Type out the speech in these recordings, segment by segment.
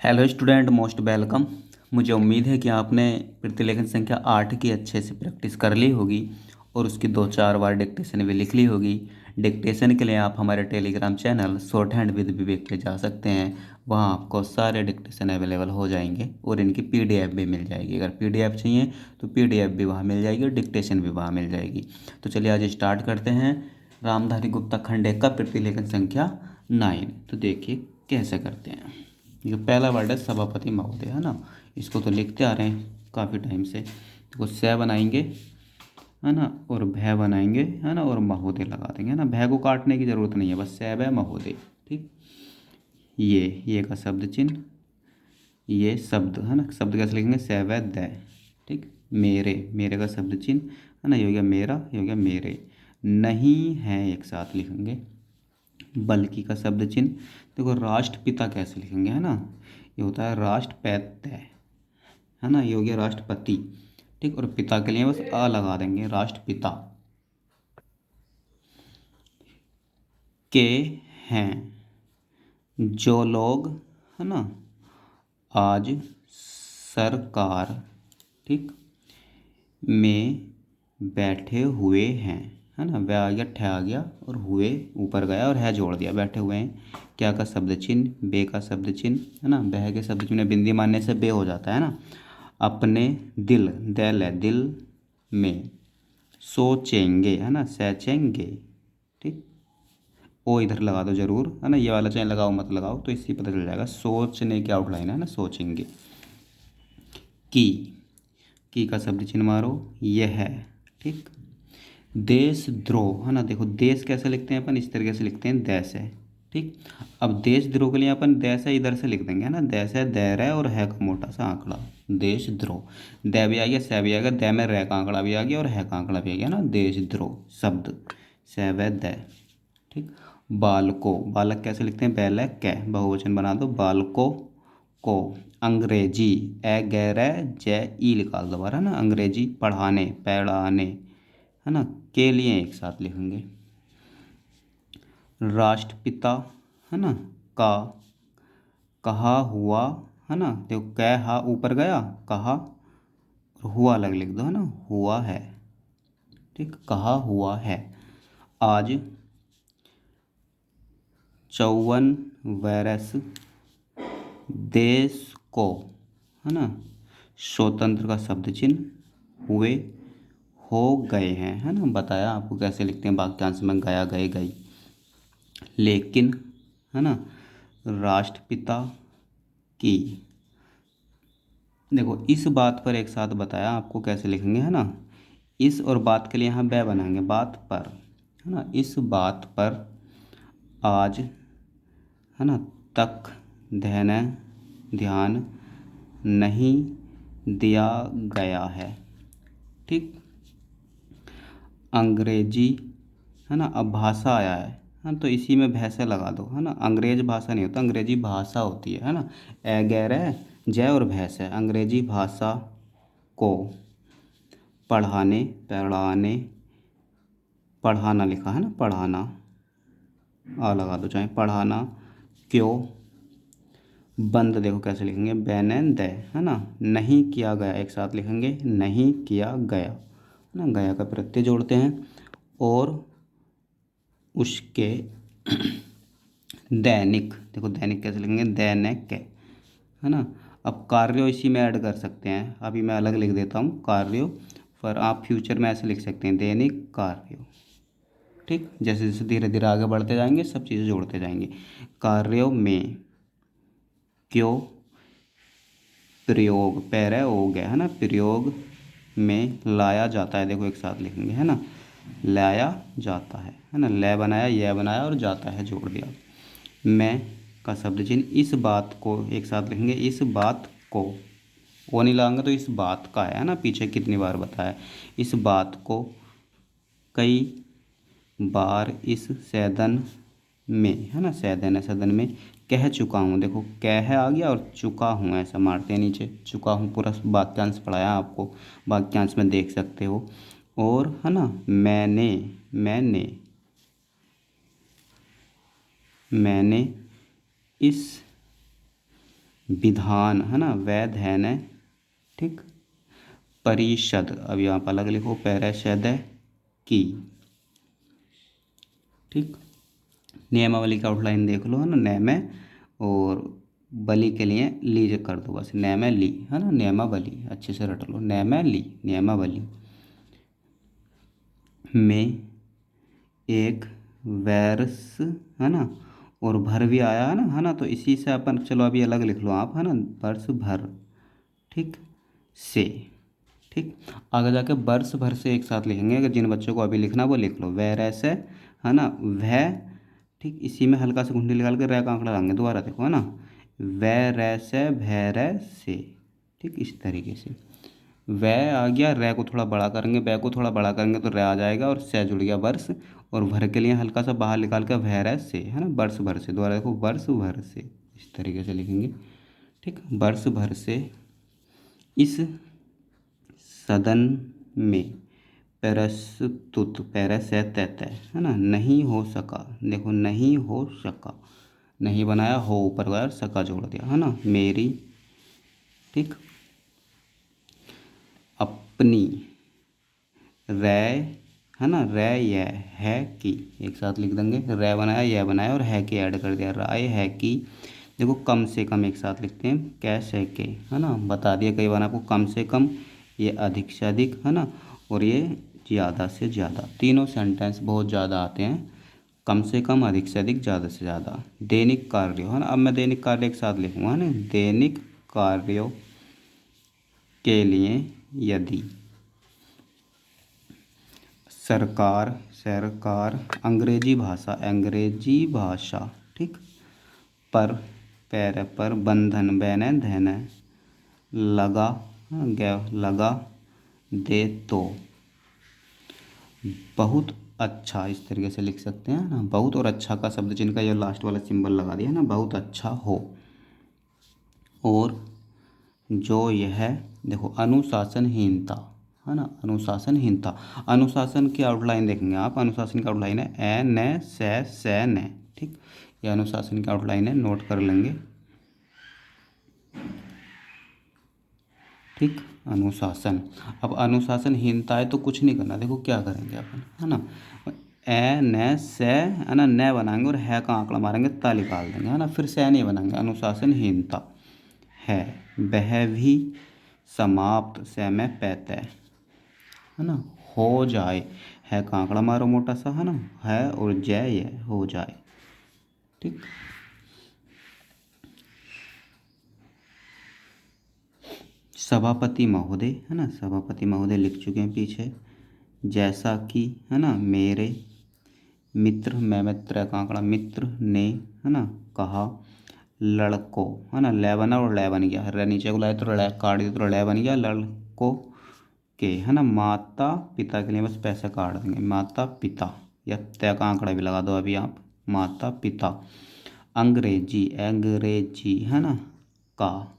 Hello student, most welcome. मुझे उम्मीद है कि आपने प्रतिलेखन संख्या 8 की अच्छे से प्रैक्टिस कर ली होगी और उसकी 2-4 बार डिक्टेशन भी लिख ली होगी। डिक्टेशन के लिए आप हमारे Telegram channel shorthand with Vivek पे जा सकते हैं। वहाँ आपको सारे डिक्टेशन अवेलेबल हो जाएंगे और इनकी पीडीएफ भी मिल जाएगी। अगर पीडीएफ चाहिए तो पीडीएफ भी वहाँ मिल जाएगी और डिक्टेशन भी वहाँ मिल जाएगी। तो चलिए आज स्टार्ट करते हैं। रामधारी गुप्ता खंड एक का प्रतिलेखन संख्या 9। तो देखिए कैसे करते हैं। ये पहला वर्ड है सभापति महोदय, है ना। इसको तो लिखते आ रहे हैं काफ़ी टाइम से। तो स बनाएंगे, है ना, और भय बनाएंगे, है ना, और महोदय लगा देंगे, है ना। भय को काटने की ज़रूरत नहीं है, बस स भय महोदय। ठीक। ये का शब्द चिन्ह, ये शब्द, है ना। शब्द कैसे लिखेंगे? स भय द। ठीक। मेरे का शब्द चिन्ह, है ना। ये हो गया मेरा, ये हो गया मेरे। नहीं है एक साथ लिखेंगे। बल्कि का शब्द चिन्ह, देखो राष्ट्रपिता कैसे लिखेंगे, है ना। ये होता है राष्ट्रपैत्य, है ना। ये हो गया राष्ट्रपति। ठीक। और पिता के लिए बस अ लगा देंगे, राष्ट्रपिता। के हैं जो लोग, है ना, आज सरकार, ठीक, में बैठे हुए हैं, है ना। वह आ गया, ठह आ गया और हुए ऊपर गया और है जोड़ दिया, बैठे हुए हैं। क्या का शब्द चिन्ह, बे का शब्द चिन्ह, है ना। बह के शब्द चिन्ह बिंदी मारने से बे हो जाता है ना। अपने दिल, दिल है, दिल में सोचेंगे, है ना, सोचेंगे। ठीक। ओ इधर लगा दो जरूर, है ना। ये वाला चाहे लगाओ मत लगाओ, तो इससे पता चल जाएगा सोचने की आउटलाइन, है ना, सोचेंगे। की का शब्द चिन्ह मारो, यह है। ठीक। देशद्रोह, है ना। देखो देश कैसे लिखते हैं अपन, इस तरीके से लिखते हैं, देश है। ठीक। अब देशद्रोह के लिए अपन देश है इधर से लिख देंगे, है ना। देश है, दैर है और है का मोटा सा आंकड़ा, देशद्रोह। दै भी आ गया, सै भी आ गया, दै में रै का आंकड़ा भी आ गया और है का आंकड़ा भी आ गया ना। देशद्रोह शब्द, सै व दै। ठीक। बालको, बालक कैसे लिखते हैं? बैलक कै, बहुवचन बना दो, बालको को। अंग्रेजी, ए गैर जय ई निकाल दो बार, है ना। अंग्रेजी पढ़ाने, पढ़ाने, है ना। के लिए एक साथ लिखेंगे। राष्ट्रपिता, है ना, का, कहा हुआ, है ना। देखो कै हा ऊपर गया, कहा, और हुआ अलग लिख दो, है ना, हुआ है। ठीक। कहा हुआ है। आज 54 वर्ष देश को, है ना, स्वतंत्र का शब्द चिन्ह हुए हो गए हैं, है ना। बताया आपको कैसे लिखते हैं वाक्यांश में, गया, गए, गई। लेकिन, है ना, राष्ट्रपिता की, देखो इस बात पर एक साथ बताया आपको कैसे लिखेंगे, है ना। इस और बात के लिए यहाँ बै बनाएंगे, बात पर, है ना। इस बात पर आज, है ना, तक ध्यान नहीं दिया गया है। ठीक। अंग्रेजी, है ना। अब भाषा आया है, तो इसी में भैंसे लगा दो, है ना। अंग्रेज भाषा नहीं होता, अंग्रेजी भाषा होती है ना। ए गैर है, जय और भैंस है। अंग्रेजी भाषा को पढ़ाने, पढ़ाने, पढ़ाना लिखा है ना, पढ़ाना आ लगा दो चाहे, पढ़ाना क्यों बंद, देखो कैसे लिखेंगे, बैन दे, है ना। नहीं किया गया एक साथ लिखेंगे, नहीं किया गया, है ना। गया का प्रत्यय जोड़ते हैं और उसके दैनिक, देखो दैनिक कैसे लिखेंगे, दैनिक, है ना। अब कार्यों इसी में ऐड कर सकते हैं, अभी मैं अलग लिख देता हूँ कार्यों, पर आप फ्यूचर में ऐसे लिख सकते हैं, दैनिक कार्यों। ठीक। जैसे जैसे धीरे धीरे आगे बढ़ते जाएंगे सब चीज़ें जोड़ते जाएंगे। कार्यों में क्यों प्रयोग, पैर हो गया, है ना, प्रयोग में लाया जाता है, देखो एक साथ लिखेंगे, है ना, लाया जाता है ना। ले बनाया, यह बनाया और जाता है जोड़ दिया। मैं का शब्द चिन्ह, इस बात को एक साथ लिखेंगे, इस बात को, वो नहीं लगाएंगे तो इस बात का है ना, पीछे कितनी बार बताया। इस बात को कई बार इस सदन में, है ना, सदन है, सदन में कह चुका हूँ, देखो कह आ गया और चुका हूँ ऐसा मारते हैं नीचे, चुका हूँ। पूरा वाक्यांश पढ़ाया आपको, वाक्यांश में देख सकते हो। और, है ना, मैंने, मैंने, मैंने इस विधान, है ना, वैध है न, ठीक। परिषद, अब यहाँ पर अलग लिखो, परिषद की, ठीक। नियमावली का आउटलाइन देख लो, है ना, नियम और बलि के लिए ली कर दो बस, नियम ली, है ना, नियमावली अच्छे से रट लो, नियम ली, नियमावली में एक वर्ष, है ना, और भर भी आया है ना, तो इसी से अपन, चलो अभी अलग लिख लो आप, है ना, वर्ष भर, ठीक, से, ठीक। आगे जाके वर्ष भर से एक साथ लिखेंगे, अगर जिन बच्चों को अभी लिखना वो लिख लो, वह से, है ना, वह, ठीक। इसी में हल्का सा घुंडी निकाल के रै का आंकड़ा लाएंगे, दोबारा देखो, है ना, वह रै से भैर से, ठीक। इस तरीके से वह आ गया, रै को थोड़ा बड़ा करेंगे, वह को थोड़ा बड़ा करेंगे तो रै आ जाएगा, और से जुड़ गया वर्ष, और भर के लिए हल्का सा बाहर निकाल कर भैर से, है ना, वर्ष भर से, दोबारा देखो, वर्ष भर से, इस तरीके से लिखेंगे, ठीक। वर्ष भर से इस सदन में प्रस्तुत, तय, है ना, नहीं हो सका, देखो नहीं हो सका, नहीं बनाया, हो ऊपर वाला सका जोड़ दिया, है ना, मेरी, ठीक, अपनी रै, है ना, रै यह है कि, एक साथ लिख देंगे, रै बनाया, यह बनाया, और है कि ऐड कर दिया, राय है कि, देखो कम से कम एक साथ लिखते हैं, कैसे के, है ना, बता दिया कई बार आपको, कम से कम, ये अधिक से अधिक, है ना, और ये ज़्यादा से ज़्यादा, तीनों सेंटेंस बहुत ज़्यादा आते हैं, कम से कम, अधिक से अधिक, ज़्यादा से ज़्यादा। दैनिक कार्यों, है ना, अब मैं दैनिक कार्य एक साथ लिखूँगा, है ना, दैनिक कार्यों के लिए यदि सरकार अंग्रेजी भाषा, ठीक, पर पैर पर बंधन बैन धैन लगा, लगा दे तो बहुत अच्छा, इस तरीके से लिख सकते हैं ना, बहुत और अच्छा का शब्द चिन्ह का ये लास्ट वाला सिंबल लगा दिया ना, बहुत अच्छा हो, और जो यह, देखो अनुशासनहीनता, है ना, अनुशासनहीनता, अनुशासन की आउटलाइन देखेंगे आप, अनुशासन की आउटलाइन है ए न से न, ठीक। ये अनुशासन की आउटलाइन है, नोट कर लेंगे, ठीक। अनुशासन, अब अनुशासनहीनता है तो कुछ नहीं करना, देखो क्या करेंगे अपन, है ना, ए न से, है ना, न बनाएंगे और है का आंकड़ा मारेंगे, ता निकाल देंगे, है ना, फिर से नहीं बनाएंगे, अनुशासनहीनता है, वह भी समाप्त, से में पैते, है ना, हो जाए, है का आंकड़ा मारो मोटा सा, है ना, है और जय, ये हो जाए, ठीक। सभापति महोदय, है ना, सभापति महोदय लिख चुके हैं पीछे, जैसा कि, है ना, मेरे मित्र, मैं मित्र का आंकड़ा, मित्र ने, है ना, कहा, लड़कों, है ना, ले बना और ले बन गया, रे नीचे को लाए तो रे काट दिया तो ले बन गया, लड़कों के, है ना, माता पिता के लिए बस पैसे काट देंगे, माता पिता, या तय का आंकड़ा भी लगा दो अभी आप, माता पिता, अंग्रेजी, है ना, का,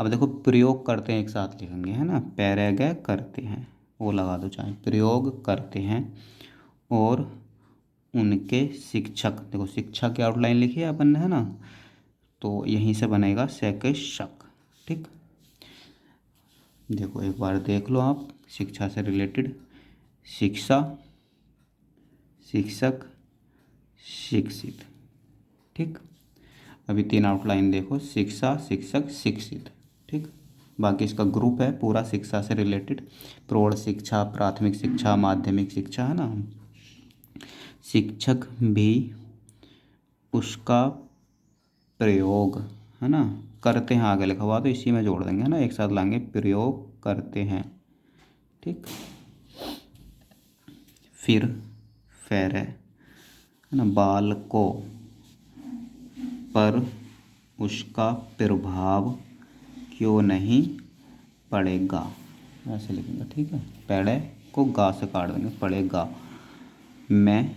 अब देखो प्रयोग करते हैं एक साथ लिखेंगे, है ना, पैरेगे करते हैं, वो लगा दो चाहे, प्रयोग करते हैं, और उनके शिक्षक, देखो शिक्षा की आउटलाइन लिखी है अपन ने, है ना, तो यहीं से बनेगा शिक्षक, ठीक। देखो एक बार देख लो आप, शिक्षा से रिलेटेड, शिक्षा, शिक्षक, शिक्षित, ठीक। अभी तीन आउटलाइन देखो, शिक्षा, शिक्षक, शिक्षित, ठीक। बाकी इसका ग्रुप है पूरा शिक्षा से रिलेटेड, प्रौढ़ शिक्षा, प्राथमिक शिक्षा, माध्यमिक शिक्षा, है ना, शिक्षक भी उसका प्रयोग, है ना, करते हैं, आगे लिखा हुआ तो इसी में जोड़ देंगे, है ना, एक साथ लाएंगे, प्रयोग करते हैं, ठीक। फिर है ना, बालकों पर उसका प्रभाव क्यों नहीं पड़ेगा, ऐसे लिखेंगे, ठीक है, पड़े को गा से काट देंगे, पड़ेगा, मैं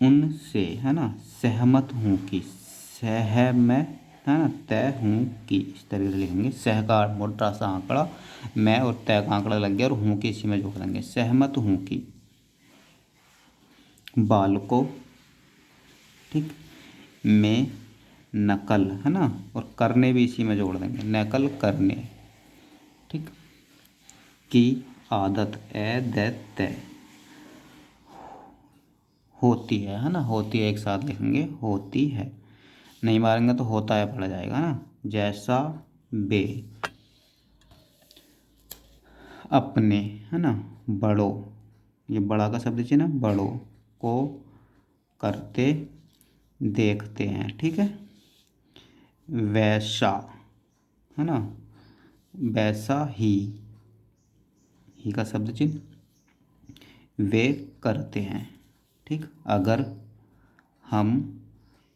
उनसे, है ना, सहमत हूँ कि, सह में, है ना, तय हूँ कि, इस तरीके से लिखेंगे, सह का मोटा सा आंकड़ा, मैं और तय का आंकड़ा लग गया, और हूँ कि इसी में जोड़ देंगे, सहमत हूँ कि बालकों, ठीक, में नकल, है ना, और करने भी इसी में जोड़ देंगे, नकल करने, ठीक। की आदत, ए द तय, होती है ना, होती है एक साथ लिखेंगे, होती है, नहीं मारेंगे तो होता है पड़ जाएगा ना। जैसा बे, अपने, है ना, बड़ों, ये बड़ा का शब्द चिन्ह है, बड़ों को करते देखते हैं, ठीक है। वैसा, है ना, वैसा ही का शब्द चिन्ह वे करते हैं, ठीक। अगर हम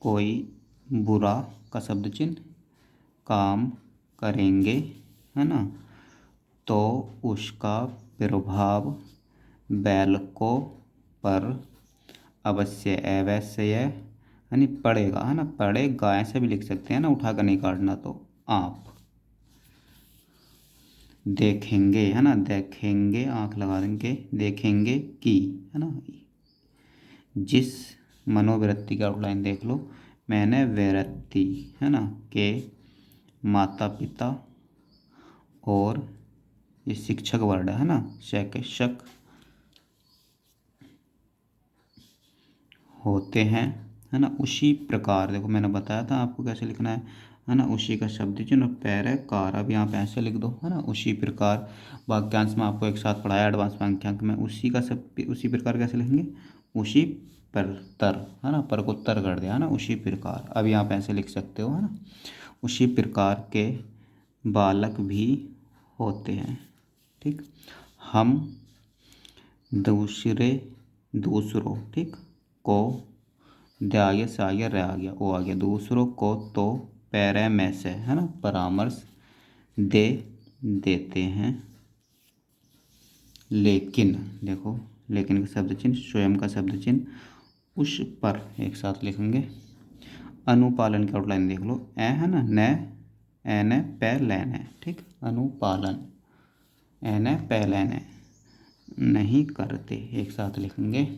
कोई बुरा का शब्द चिन्ह काम करेंगे, है ना, तो उसका प्रभाव बालकों पर अवश्य, अवश्य, यानी पड़ेगा, है ना, पड़ेगा ऐसे भी लिख सकते हैं ना, उठा कर नहीं काटना। तो आप देखेंगे, है ना, देखेंगे, आंख लगा देंगे, देखेंगे कि, है ना, जिस मनोवृत्ति का आउटलाइन देख लो, मैंने वृत्ति, है ना, के माता पिता और ये शिक्षक वर्ड है ना, शिक्षक होते हैं, है ना, उसी प्रकार, देखो मैंने बताया था आपको कैसे लिखना है ना, उसी का शब्द चिन्ह और पैर कार, अब यहाँ पे ऐसे लिख दो, है ना, उसी प्रकार। वाक्यांश में आपको एक साथ पढ़ाया एडवांस वाक्यांश में, उसी का सब, उसी प्रकार कैसे लिखेंगे, उसी पर तर, है ना, पर को तर कर दिया, है ना, उसी प्रकार। अब यहाँ पे ऐसे लिख सकते हो, है ना, उसी प्रकार के बालक भी होते हैं, ठीक। हम दूसरों, ठीक, को, द आ गया, सा आ गया, रे आ गया, ओ आ गया, दूसरों को तो पैरे में से, है ना, परामर्श दे देते हैं, लेकिन, देखो लेकिन का शब्द चिन्ह, स्वयं का शब्द चिन्ह, उस पर एक साथ लिखेंगे। अनुपालन की आउटलाइन देख लो, ए है ना, न, एन पै लैन, ठीक, अनुपालन, एन पै लैन, नहीं करते, एक साथ लिखेंगे।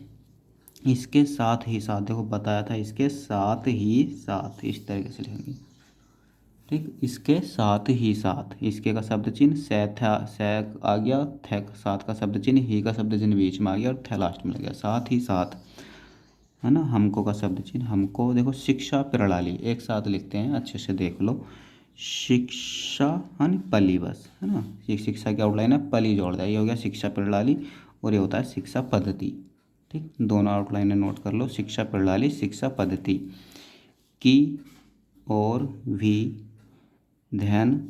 इसके साथ ही साथ, देखो बताया था, इसके साथ ही साथ, इस तरीके से लिखेंगे, ठीक। इसके साथ ही साथ, इसके का शब्द चिन्ह से था, से आ गया, थे साथ का शब्द चिन्ह, ही का शब्द चिन्ह बीच में आ गया और थे लास्ट में लग गया, साथ ही साथ, है ना, हमको का शब्द चिन्ह, हमको, देखो शिक्षा प्रणाली, एक साथ लिखते हैं, अच्छे से देख लो, शिक्षा, है ना, पली, बस, है ना, ये शिक्षा की आउटलाइन है, पली जोड़ दिया, ये हो गया शिक्षा प्रणाली, और ये होता है शिक्षा पद्धति, ठीक। दोनों आउटलाइनें नोट कर लो, शिक्षा प्रणाली, शिक्षा पद्धति की और भी ध्यान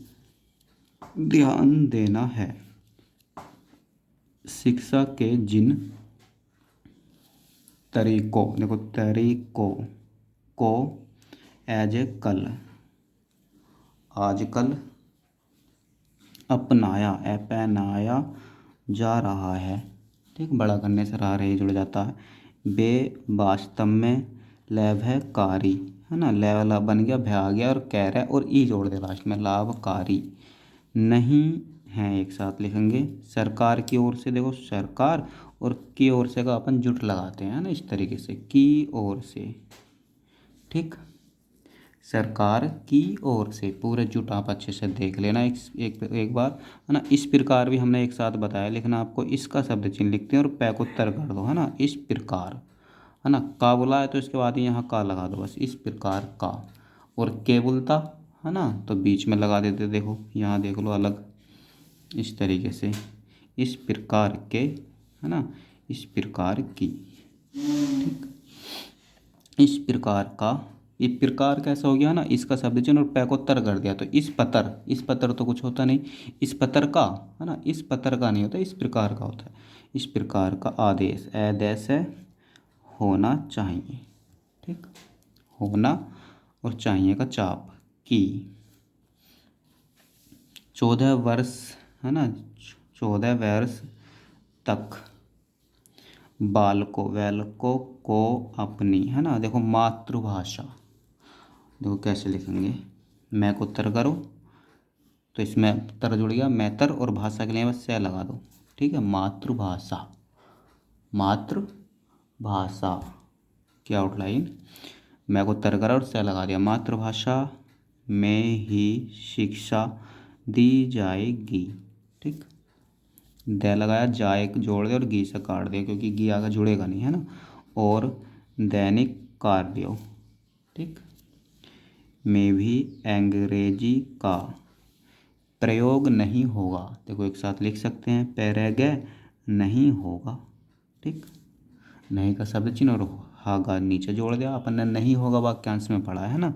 देना है। शिक्षा के जिन तरीकों, देखो तरीकों को एज ए कल, आजकल अपनाया जा रहा है, ठीक। बड़ा करने से रहा रही जुड़ जाता है। वे वास्तव में लाभकारी, है ना, ले वाला बन गया, भै आ गया और कह रहा है और ई जोड़ दे लास्ट में, लाभकारी नहीं है, एक साथ लिखेंगे। सरकार की ओर से, देखो सरकार और की ओर से का अपन जुट लगाते हैं ना, इस तरीके से, की ओर से, ठीक। सरकार की ओर से, पूरे जुट आप अच्छे से देख लेना एक बार, है ना। इस प्रकार भी हमने एक साथ बताया, लिखना आपको, इसका शब्द चिन्ह लिखते हैं और पै को उत्तर कर दो, है ना, इस प्रकार, है ना, का बोला है तो इसके बाद यहाँ का लगा दो, बस, इस प्रकार का। और के बोलता, है ना, तो बीच में लगा देते, देखो यहाँ देख लो अलग, इस तरीके से, इस प्रकार के, है ना, इस प्रकार की, ठीक, इस प्रकार का। ये प्रकार कैसा हो गया ना, इसका शब्द चिन्ह और पै को तर कर दिया, तो इस पतर तो कुछ होता नहीं, इस पतर का, है ना, इस पतर का नहीं होता, इस प्रकार का होता है, इस प्रकार का आदेश, आदेश है, होना चाहिए, ठीक, होना और चाहिए का चाप, की 14 वर्ष, है ना, 14 वर्ष तक बालकों को अपनी, है ना, देखो मातृभाषा, देखो कैसे लिखेंगे, मैं को तर करो तो इसमें तर जुड़ गया, मैं तर, और भाषा के लिए बस से लगा दो, ठीक है। मातृभाषा की आउटलाइन, मैं को तर करा और से लगा दिया। मातृभाषा में ही शिक्षा दी जाएगी। ठीक, दे लगाया, जाए जोड़ दिया और गी से काट दिया क्योंकि गी आगे जुड़ेगा नहीं, है ना। और दैनिक कार्यों, ठीक, में भी अंग्रेजी का प्रयोग नहीं होगा। देखो एक साथ लिख सकते हैं, पैरेगे नहीं होगा। ठीक, नहीं का शब्द चिन्ह और हागा नीचे जोड़ दिया अपन ने, नहीं होगा वाक्यांश में पढ़ा है ना।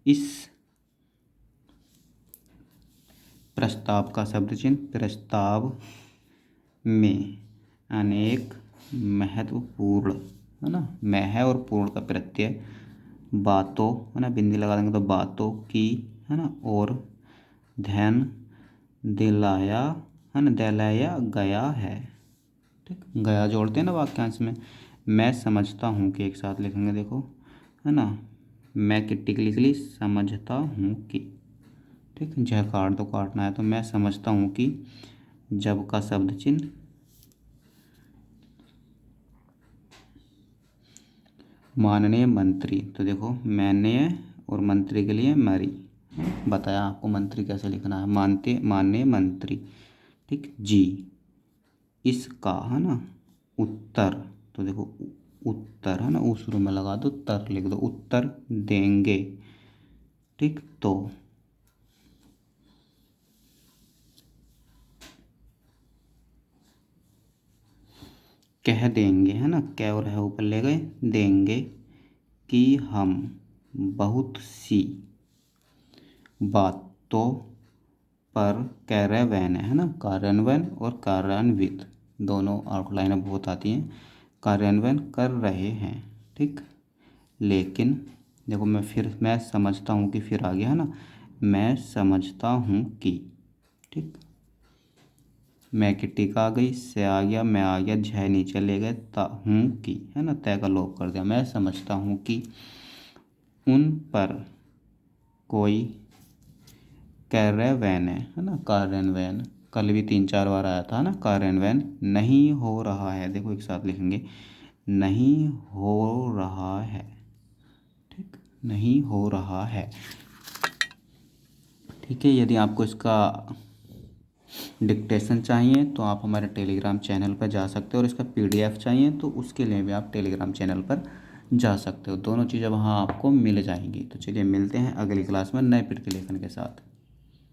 इस प्रस्ताव का शब्द चिन्ह, प्रस्ताव में अनेक महत्वपूर्ण, है ना, में है और पूर्ण का प्रत्यय बातों, है ना, बिंदी लगा देंगे तो बातों की, है ना, और ध्यान दिलाया, है ना, दिलाया गया है। ठीक, गया जोड़ते हैं ना वाक्यांश में। मैं समझता हूँ कि एक साथ लिखेंगे, देखो, है ना, मैं किट्टी के लिख ली, समझता हूँ कि, ठीक, जह काट दो, काटना है तो मैं समझता हूँ कि जब का शब्द चिन्ह माननीय मंत्री, तो देखो माननीय और मंत्री के लिए मरी, बताया आपको मंत्री कैसे लिखना है, माननीय मंत्री। ठीक, जी इसका, है ना, उत्तर, तो देखो उत्तर, है ना, उ शुरू में लगा दो, तर लिख दो, उत्तर देंगे। ठीक, तो कह देंगे, है ना, कह और है ऊपर ले गए, देंगे कि हम बहुत सी बातों पर कार्यान्वयन, है ना, कार्यान्वयन और कार्यान्वित दोनों आउटलाइन बहुत आती हैं, कार्यान्वयन कर रहे हैं। ठीक, लेकिन देखो मैं समझता हूँ कि फिर आ गया, है ना, मैं समझता हूँ कि, ठीक, मैं की टीका आ गई, से आ गया, मैं आ गया, झ नीचे ले गए, ता हूँ कि, है ना, तय का लोप कर दिया। मैं समझता हूँ कि उन पर कोई कार्यान्वयन, है ना, कार्यान्वयन कल भी 3-4 बार आया था ना, कार्यान्वयन नहीं हो रहा है। देखो एक साथ लिखेंगे, नहीं हो रहा है। ठीक, नहीं हो रहा है। ठीक है, यदि आपको इसका डिक्टेशन चाहिए तो आप हमारे टेलीग्राम चैनल पर जा सकते हो, और इसका पीडीएफ चाहिए तो उसके लिए भी आप टेलीग्राम चैनल पर जा सकते हो। दोनों चीज़ें वहाँ आपको मिल जाएंगी। तो चलिए मिलते हैं अगली क्लास में नए पिट के लेखन के साथ।